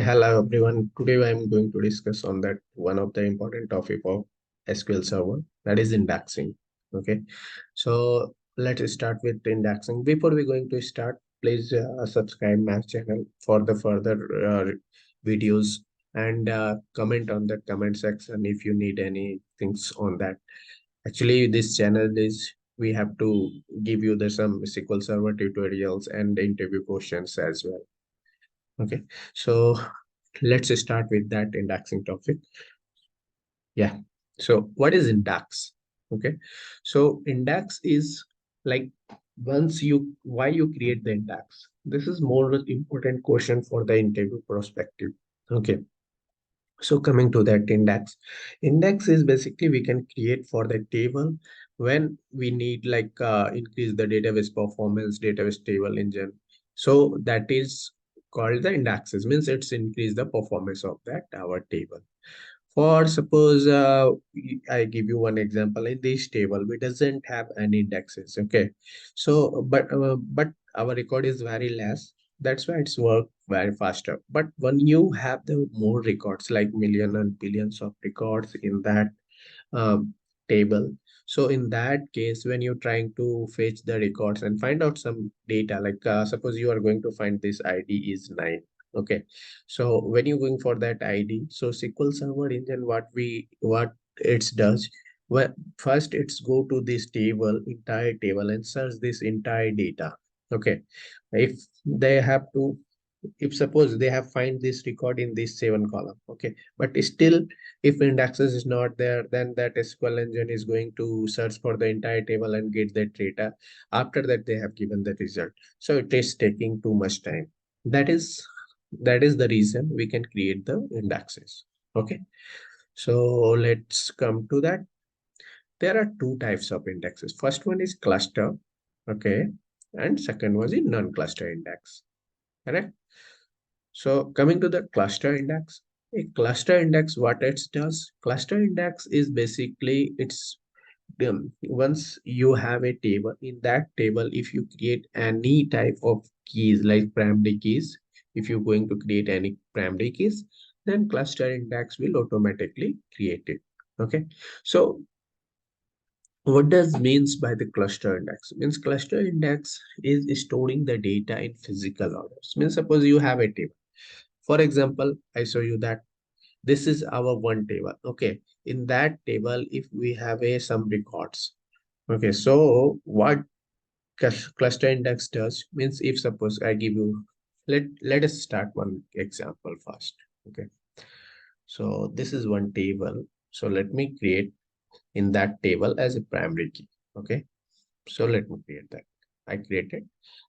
Hello everyone. Today I'm going to discuss on that one of the important topic of SQL Server, that is indexing. Okay, so let's start with indexing. Before we going to start, please subscribe my channel for the further videos and comment on the comment section if you need any things on that. Actually, this channel is we have to give you the some SQL Server tutorials and interview questions as well. Okay, so let's start with that indexing topic. Yeah. So what is index? Okay. So index is like once you why you create the index. This is more important question for the interview perspective. Okay. So coming to that index is basically we can create for the table when we need like increase the database performance, database table engine. So that is called the indexes, means it's increase the performance of that our table. For suppose I give you one example. In this table we doesn't have any indexes. Okay, so but our record is very less, that's why it's work very faster. But when you have the more records like million and billions of records in that um, table, so in that case when you're trying to fetch the records and find out some data, like suppose you are going to find this id is 9. Okay, so when you're going for that id, so SQL Server engine what it does, well, first it's go to this table, entire table, and search this entire data. Okay, if they have to, if suppose they have find this record in this 7 column. Okay, but still if indexes is not there, then that SQL engine is going to search for the entire table and get that data. After that they have given the result, so it is taking too much time. That is the reason we can create the indexes. Okay, so let's come to that. There are two types of indexes. First one is cluster. Okay, and second one is non-cluster index. Correct. So coming to the cluster index, a cluster index, what it does, cluster index is basically it's once you have a table, in that table, if you create any type of keys like primary keys, if you're going to create any primary keys, then cluster index will automatically create it. Okay, so what does means by the cluster index? Means cluster index is storing the data in physical orders. Means suppose you have a table. For example, I show you that this is our one table. Okay, in that table, if we have a some records. Okay, so what cluster index does means, if suppose I give you, let us start one example first. Okay, so this is one table. So let me create in that table as a primary key. Okay, so let me create that. I created.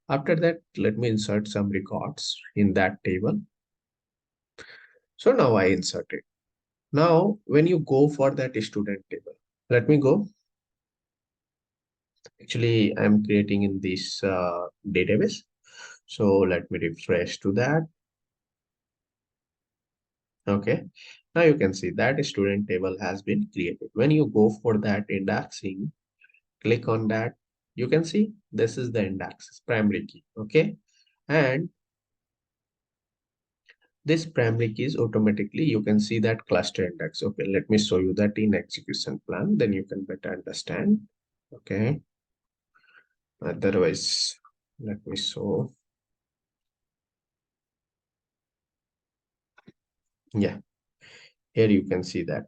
After that, let me insert some records in that table. So now I inserted. Now, when you go for that student table, let me go. Actually, I'm creating in this database. So let me refresh to that. Okay. Now you can see that student table has been created. When you go for that indexing, click on that. You can see this is the index, primary key. Okay. And this primary key is automatically, you can see that cluster index. Okay. Let me show you that in execution plan. Then you can better understand. Okay. Otherwise, let me show. Yeah, here you can see that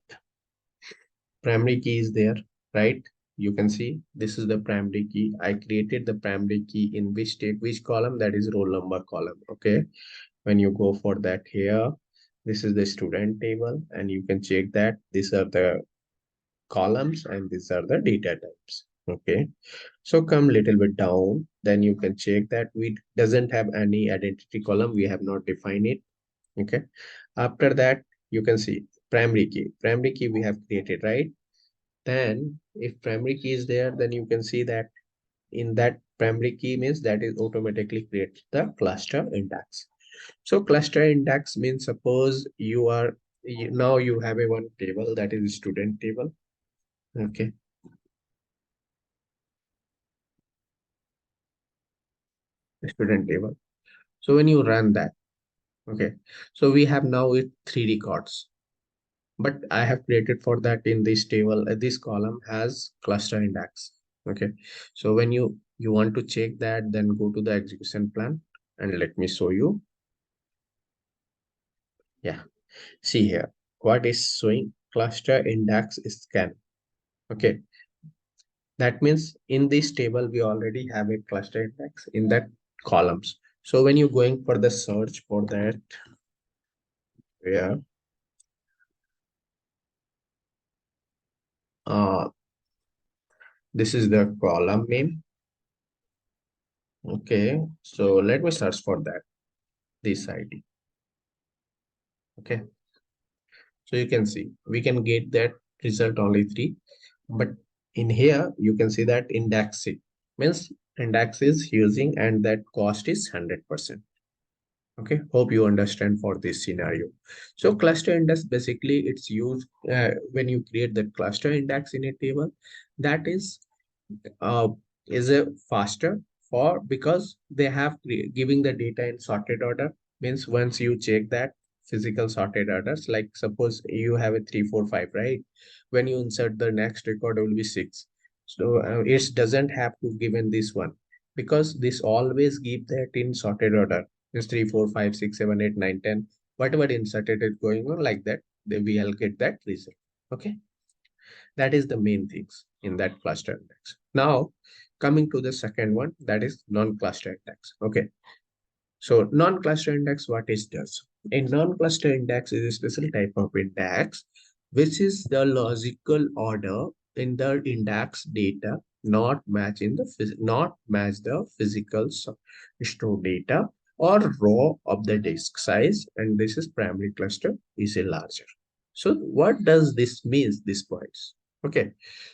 primary key is there, right? You can see this is the primary key. I created the primary key in which state, which column, that is roll number column. Okay, when you go for that here, this is the student table, and you can check that these are the columns and these are the data types. Okay, so come little bit down, then you can check that we doesn't have any identity column, we have not defined it. Okay, after that you can see primary key we have created, right? Then if primary key is there, then you can see that in that primary key means that is automatically creates the cluster index. So cluster index means suppose now you have a one table, that is student table. Okay, student table. So when you run that, Okay, so we have now it three records, but I have created for that in this table. This column has cluster index. Okay, so when you want to check that, then go to the execution plan and let me show you. Yeah, see here what is showing cluster index is scan. Okay, that means in this table we already have a cluster index in that columns. So when you're going for the search for that, yeah, uh, this is the column name. Okay, so let me search for that, this ID. Okay, so you can see we can get that result only three, but in here you can see that indexing means index is using and that cost is 100%. Okay, hope you understand for this scenario. So cluster index basically it's used when you create the cluster index in a table, that uh, is a faster for because they have giving the data in sorted order. Means once you check that physical sorted orders, like suppose you have a 3 4 5, right? When you insert the next record will be 6, so it doesn't have to given this one because this always give that in sorted order. It's 3 4 5 6 7 8 9 10, whatever inserted is going on like that, then we'll get that result. Okay, that is the main things in that cluster index. Now, coming to the second one, that is non-cluster index. Okay. So non-cluster index, what it does? A non-cluster index is a special type of index, which is the logical order in the index data not match in the not match the physical store data or row of the disk size, and this is primary cluster is a larger. So what does this means? This points. Okay,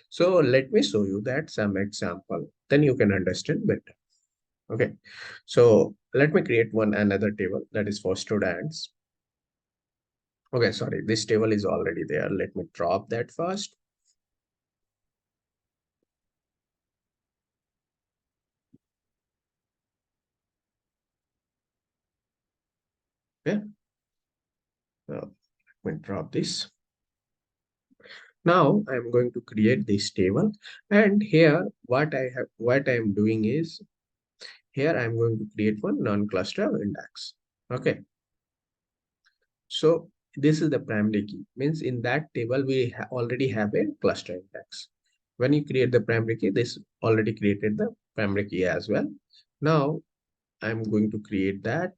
so let me show you that some example, then you can understand better. Okay, so let me create one another table that is for students. Okay, sorry, this table is already there. Let me drop that first. Okay, so let me drop this. Now I'm going to create this table, and here what I am doing is here I'm going to create one non-cluster index. Okay, so this is the primary key. Means in that table we already have a cluster index. When you create the primary key, this already created the primary key as well. Now I'm going to create that.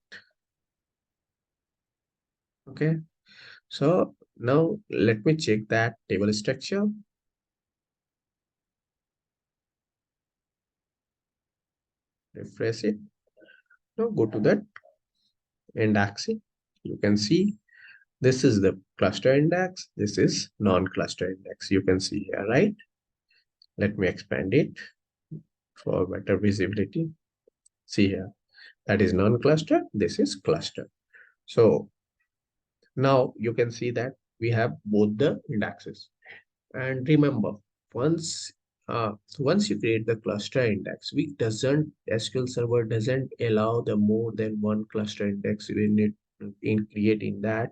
Okay, so now let me check that table structure. Refresh it. Now go to that indexing. You can see this is the cluster index. This is non-cluster index. You can see here, right? Let me expand it for better visibility. See here, that is non-cluster. This is cluster. So now you can see that we have both the indexes. And remember, once once you create the cluster index, we doesn't SQL Server doesn't allow the more than one cluster index in it in creating that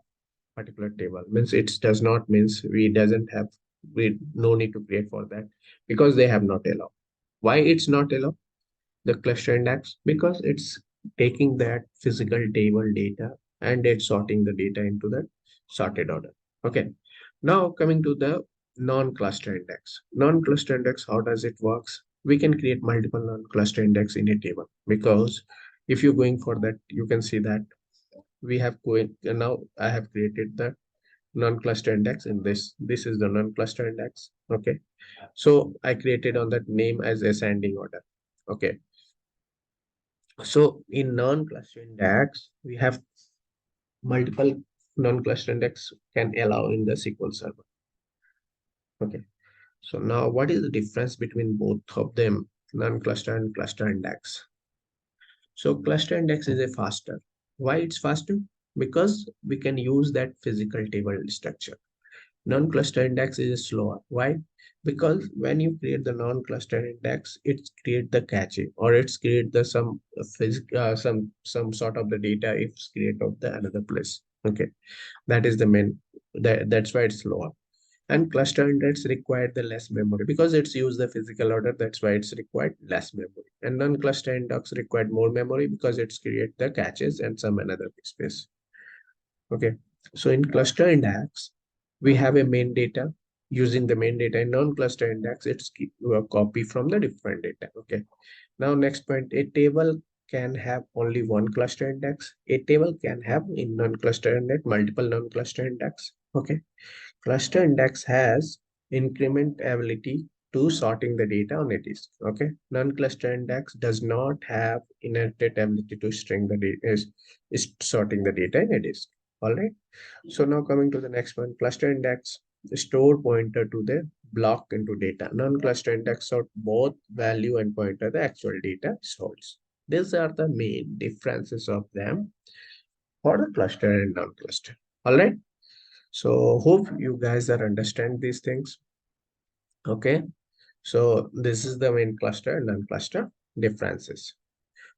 particular table. Means it does not means we doesn't have we no need to create for that because they have not allowed. Why it's not allowed? The cluster index because it's taking that physical table data and it's sorting the data into the sorted order. Okay, now coming to the non-cluster index. Non-cluster index, how does it works? We can create multiple non-cluster index in a table because if you're going for that, you can see that we have going now I have created the non-cluster index in this is the non-cluster index. Okay, so I created on that name as ascending order. Okay, so in non-cluster index, we have multiple non-cluster index can allow in the SQL Server. Okay. So now what is the difference between both of them, non-cluster and cluster index? So cluster index is a faster. Why it's faster? Because we can use that physical table structure. Non-cluster index is slower. Why? Because when you create the non-cluster index, it create the cache, or it's create the some sort of the data it's create of the another place. Okay, that is the main, that's why it's slower. And cluster index required the less memory because it's use the physical order. That's why it's required less memory. And non-cluster index required more memory because it's create the caches and some another space. Okay, so in cluster index, we have a main data. Using the main data in non-cluster index, it's keep a copy from the different data. Okay, now next point, a table can have only one cluster index. A table can have in non-cluster index multiple non-cluster index. Okay, cluster index has incrementability to sorting the data on a disk. Okay, non-cluster index does not have inherent ability to string the data, is sorting the data in a disk. All right. So now coming to the next one, cluster index store pointer to the block into data. Non-cluster index sort both value and pointer the actual data stores. These are the main differences of them for the cluster and non-cluster. All right. So hope you guys are understand these things. Okay. So this is the main cluster and non-cluster differences.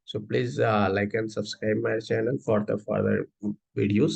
So please like and subscribe my channel for the further videos.